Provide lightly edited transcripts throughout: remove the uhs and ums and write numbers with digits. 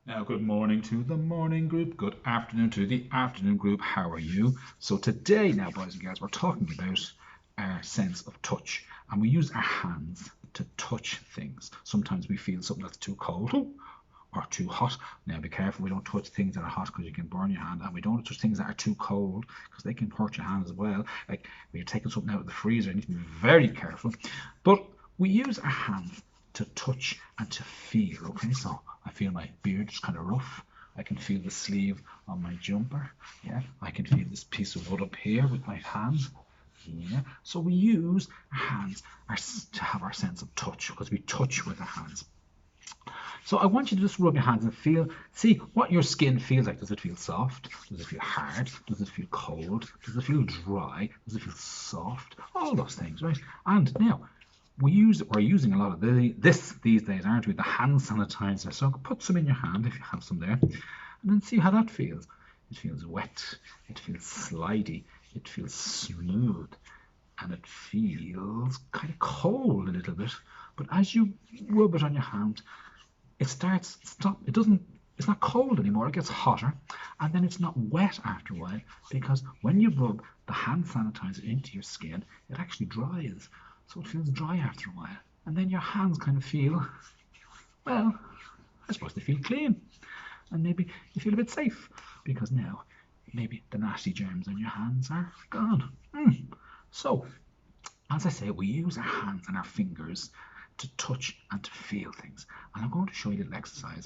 Now, good morning to the morning group. Good afternoon to the afternoon group. How are you? So today, now, boys and girls, we're talking about our sense of touch, and we use our hands to touch things. Sometimes we feel something that's too cold or too hot. Now, be careful. We don't touch things that are hot because you can burn your hand, and we don't touch things that are too cold because they can hurt your hand as well. Like when you're taking something out of the freezer, you need to be very careful. But we use our hands to touch and to feel. Okay, so I feel my beard is kind of rough. I can feel the sleeve on my jumper. Yeah, I can feel this piece of wood up here with my hands. Yeah, so we use our hands to have our sense of touch because we touch with our hands. So I want you to just rub your hands and see what your skin feels like. Does it feel soft? Does it feel hard? Does it feel cold? Does it feel dry? Does it feel soft? All those things, right? And now we're using a lot of this these days, aren't we? The hand sanitizer. So put some in your hand if you have some there, and then see how that feels. It feels wet. It feels slidey. It feels smooth, and it feels kind of cold a little bit. But as you rub it on your hand, it starts stop. It doesn't. It's not cold anymore. It gets hotter, and then it's not wet after a while because when you rub the hand sanitizer into your skin, it actually dries. So it feels dry after a while. And then your hands kind of feel, well, I suppose they feel clean. And maybe you feel a bit safe because now maybe the nasty germs on your hands are gone. So, as I say, we use our hands and our fingers to touch and to feel things. And I'm going to show you a little exercise.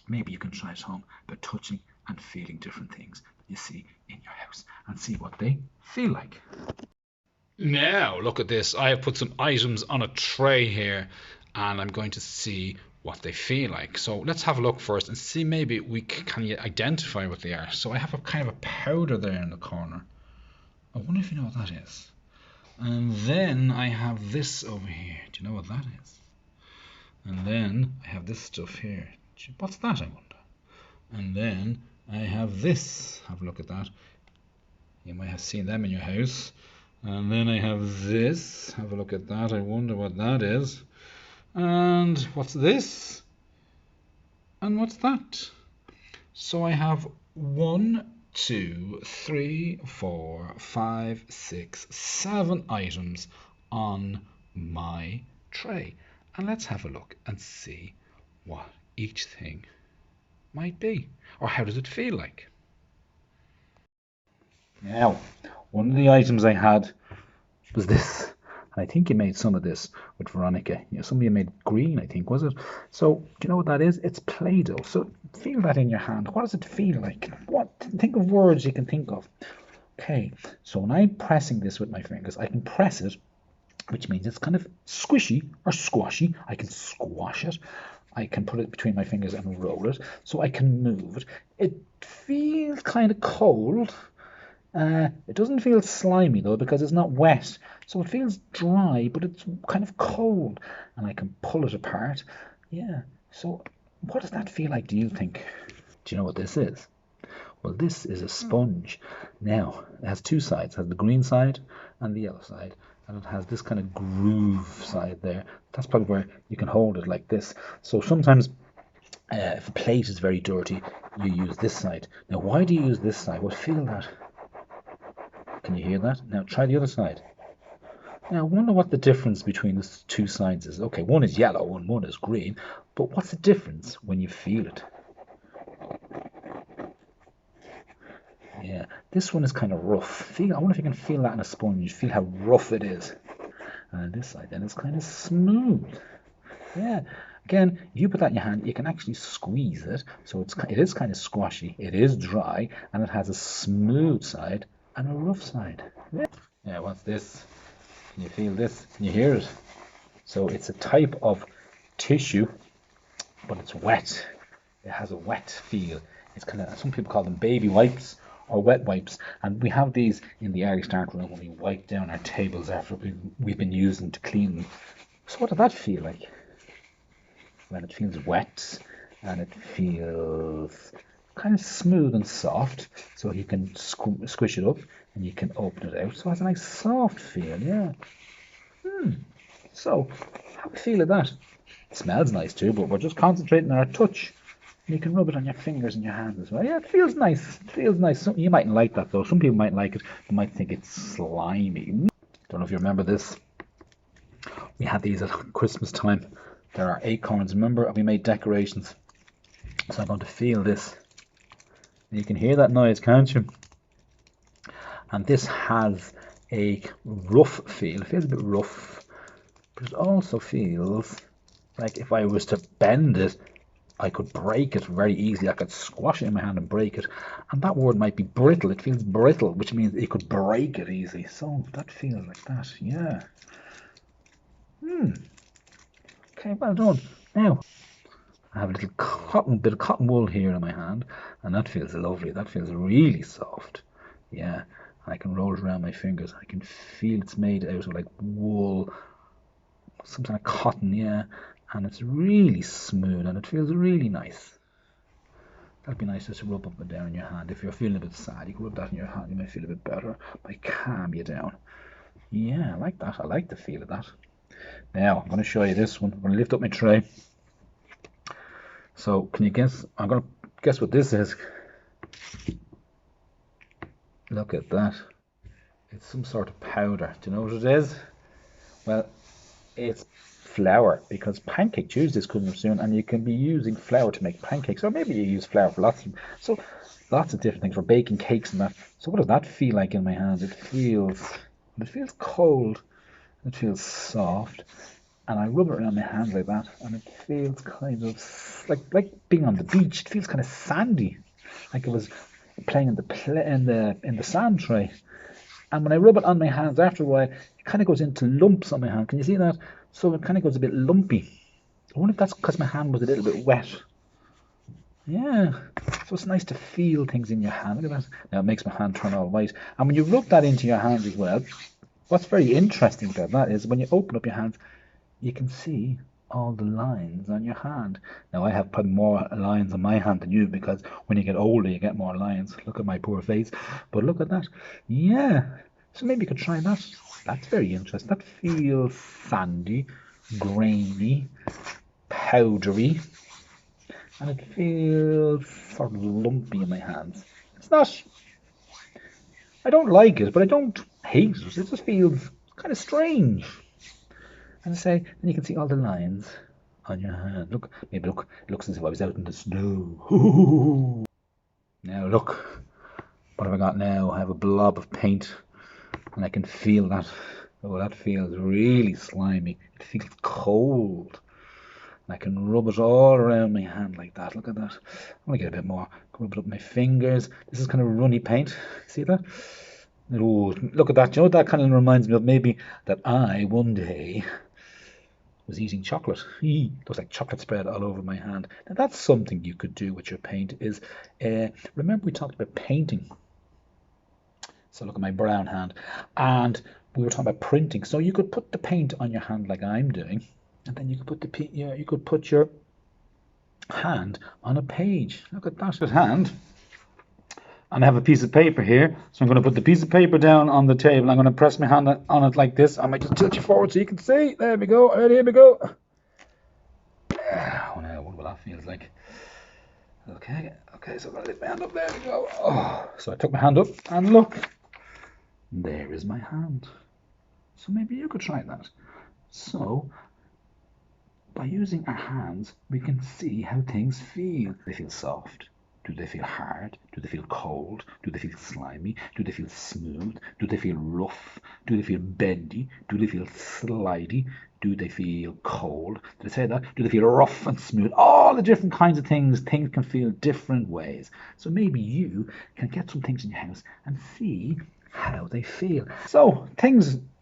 Maybe you can try it at home by touching and feeling different things that you see in your house and see what they feel like. Now, look at this. I have put some items on a tray here and I'm going to see what they feel like. So let's have a look first and see maybe we can identify what they are. So I have a kind of a powder there in the corner. I wonder if you know what that is. And then I have this over here. Do you know what that is? And then I have this stuff here. What's that, I wonder? And then I have this. Have a look at that. You might have seen them in your house. And then I have this. Have a look at that. I wonder what that is. And what's this? And what's that? So I have 1, 2, 3, 4, 5, 6, 7 items on my tray. And let's have a look and see what each thing might be. Or how does it feel like? Now, one of the items I had was this. And I think you made some of this with Veronica. Some of you made green, I think, was it? So, do you know what that is? It's Play-Doh. So, feel that in your hand. What does it feel like? Think of words you can think of. Okay, so when I'm pressing this with my fingers, I can press it, which means it's kind of squishy or squashy. I can squash it. I can put it between my fingers and roll it. So I can move it. It feels kind of cold. It doesn't feel slimy though because it's not wet, so it feels dry, but it's kind of cold, and I can pull it apart. Yeah. So, what does that feel like? Do you think? Do you know what this is? Well, this is a sponge. Now, it has two sides. It has the green side and the yellow side, and it has this kind of groove side there. That's probably where you can hold it like this. So sometimes, if a plate is very dirty, you use this side. Now, why do you use this side? Well, feel that. Can you hear that? Now try the other side. Now I wonder what the difference between the two sides is. Okay, one is yellow and one is green, but what's the difference when you feel it? Yeah, this one is kind of rough. I wonder if you can feel that in a sponge. Feel how rough it is. And this side then is kind of smooth. Yeah. Again, if you put that in your hand, you can actually squeeze it. So it is kind of squashy. It is dry, and it has a smooth side and a rough side. Yeah, what's this? Can you feel this? Can you hear it? So it's a type of tissue, but it's wet. It has a wet feel. It's kind of, some people call them baby wipes or wet wipes, and we have these in the early start room when we wipe down our tables after we've been using to clean them. So what does that feel like? Well, it feels wet and it feels kind of smooth and soft, so you can squish it up and you can open it out. So it has a nice soft feel, yeah. So, how do you feel of that? It smells nice too, but we're just concentrating on our touch. You can rub it on your fingers and your hands as well. Yeah, it feels nice. It feels nice. You mightn't like that though. Some people might like it. They might think it's slimy. Don't know if you remember this. We had these at Christmas time. There are acorns. Remember, we made decorations. So I'm going to feel this. You can hear that noise, can't you? And this has a rough feel. It feels a bit rough, but it also feels like if I was to bend it, I could break it very easily. I could squash it in my hand and break it. And that word might be brittle. It feels brittle, which means you could break it easily. So that feels like that, yeah. Okay, well done. Now, I have a little bit of cotton wool here in my hand, and that feels lovely. That feels really soft. Yeah, I can roll it around my fingers. I can feel it's made out of like wool, some kind of cotton, yeah. And it's really smooth and it feels really nice. That'd be nice just to rub up and down in your hand. If you're feeling a bit sad, you can rub that in your hand. You may feel a bit better. It might calm you down. Yeah, I like that. I like the feel of that. Now, I'm going to show you this one. I'm going to lift up my tray. So, can you guess? I'm going to guess what this is. Look at that. It's some sort of powder. Do you know what it is? Well, it's flour, because Pancake Tuesday is coming up soon, and you can be using flour to make pancakes, or maybe you use flour for lots of different things, for baking cakes and that. So what does that feel like in my hand? It feels cold, it feels soft, and I rub it around my hands like that, and it feels kind of like being on the beach. It feels kind of sandy, like it was playing in the sand tray. And when I rub it on my hands after a while, it kind of goes into lumps on my hand. Can you see that? So it kind of goes a bit lumpy. I wonder if that's because my hand was a little bit wet. Yeah. So it's nice to feel things in your hand. Look at that. Now it makes my hand turn all white. And when you rub that into your hands as well, what's very interesting about that is when you open up your hands, you can see all the lines on your hand. Now I have probably more lines on my hand than you, because when you get older you get more lines. Look at my poor face. But look at that. Yeah. So maybe you could try that. That's very interesting. That feels sandy, grainy, powdery, and it feels sort of lumpy in my hands. It's not, I don't like it, but I don't hate it. It just feels kind of strange. And then you can see all the lines on your hand. Look, it looks as if I was out in the snow. Now look, what have I got now? I have a blob of paint, and I can feel that. Oh, that feels really slimy. It feels cold. And I can rub it all around my hand like that. Look at that. I'm going to get a bit more. Rub it up my fingers. This is kind of runny paint. See that? Oh, look at that. You know what that kind of reminds me of? Maybe that I, one day, was eating chocolate. Looks like chocolate spread all over my hand. Now that's something you could do with your paint is, remember we talked about painting. So look at my brown hand. And we were talking about printing. So you could put the paint on your hand like I'm doing. And then you could put your hand on a page. Look at that hand. And I have a piece of paper here, so I'm going to put the piece of paper down on the table. I'm going to press my hand on it like this. I might just tilt you forward so you can see. There we go. Here we go. Oh, now, what that feels like. Okay, so I'm going to lift my hand up. There we go. Oh, so I took my hand up, and look, there is my hand. So maybe you could try that. So, by using our hands, we can see how things feel. They feel soft. Do they feel hard? Do they feel cold? Do they feel slimy? Do they feel smooth? Do they feel rough? Do they feel bendy? Do they feel slidey? Do they feel cold? Did I say that? Do they feel rough and smooth? All the different kinds of things can feel different ways. So maybe you can get some things in your house and see how they feel. So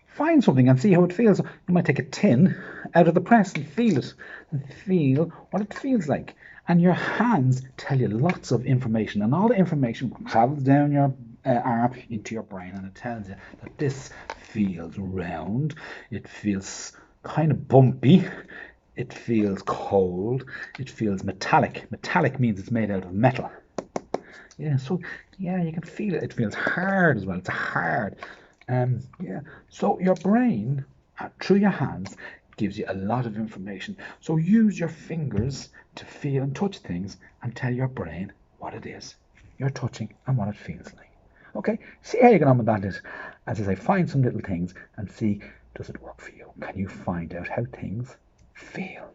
find something and see how it feels. You might take a tin out of the press and feel it, and feel what it feels like. And your hands tell you lots of information, and all the information travels down your arm into your brain, and it tells you that this feels round, it feels kind of bumpy, it feels cold, it feels metallic. Metallic means it's made out of metal. Yeah, so yeah, you can feel it. It feels hard as well. It's hard. Yeah. So your brain, through your hands, gives you a lot of information. So use your fingers to feel and touch things and tell your brain what it is you're touching and what it feels like. Okay, see how you get on with that. As I say, find some little things and see, does it work for you? Can you find out how things feel?